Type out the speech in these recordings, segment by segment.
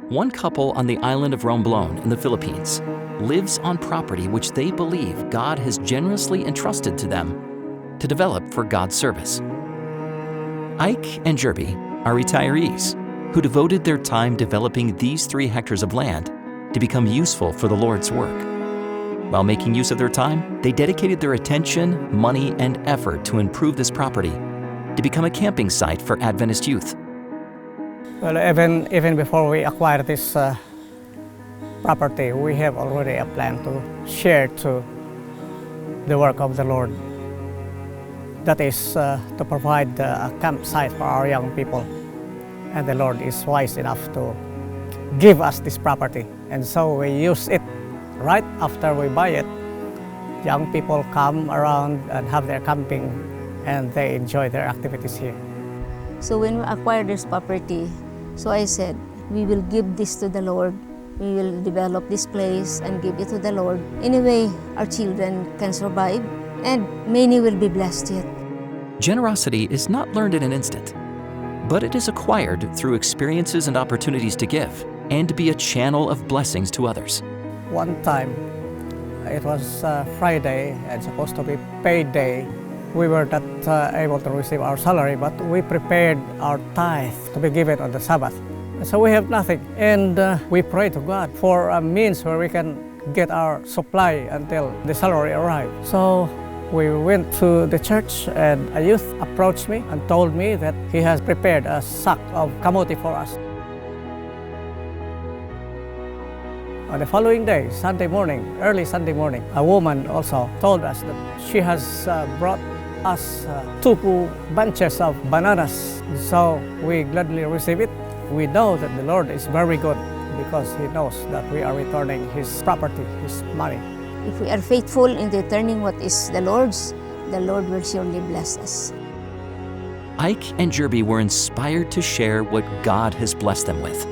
One couple on the island of Romblon in the Philippines lives on property which they believe God has generously entrusted to them to develop for God's service. Ike and Jerby are retirees who devoted their time developing these 3 hectares of land to become useful for the Lord's work. While making use of their time, they dedicated their attention, money, and effort to improve this property to become a camping site for Adventist youth. Well, even before we acquire this property, we have already a plan to share to the work of the Lord. That is to provide a campsite for our young people. And the Lord is wise enough to give us this property. And so we use it right after we buy it. Young people come around and have their camping and they enjoy their activities here. So when we acquired this property, so I said, we will give this to the Lord. We will develop this place and give it to the Lord. Anyway, our children can survive and many will be blessed yet. Generosity is not learned in an instant, but it is acquired through experiences and opportunities to give and to be a channel of blessings to others. One time, it was Friday and supposed to be paid day. We were not able to receive our salary, but we prepared our tithe to be given on the Sabbath. So we have nothing, and we pray to God for a means where we can get our supply until the salary arrives. So we went to the church, and a youth approached me and told me that he has prepared a sack of kamote for us. On the following day, Sunday morning, early Sunday morning, a woman also told us that she has brought us 2 bunches of bananas. So we gladly receive it. We know that the Lord is very good because He knows that we are returning His property, His money. If we are faithful in returning what is the Lord's, the Lord will surely bless us. Ike and Jerby were inspired to share what God has blessed them with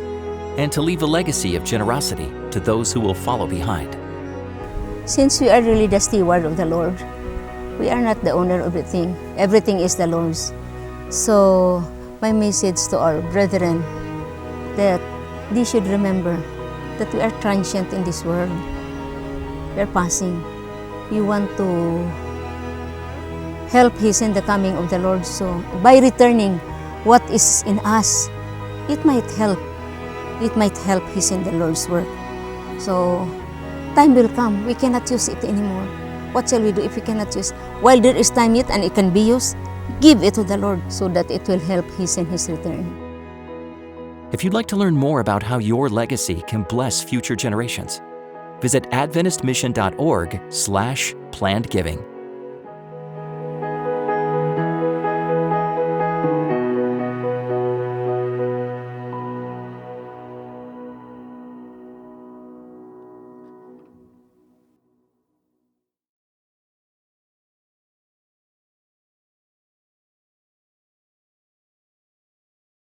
and to leave a legacy of generosity to those who will follow behind. Since we are really the steward of the Lord, we are not the owner of everything. Everything is the Lord's. So my message to our brethren that they should remember that we are transient in this world. We are passing. We want to help hasten the coming of the Lord. So by returning what is in us, it might help. It might help hasten the Lord's work. So time will come. We cannot use it anymore. What shall we do if we cannot use? While there is time yet and it can be used, give it to the Lord so that it will help hasten His return. If you'd like to learn more about how your legacy can bless future generations, visit AdventistMission.org/plannedgiving.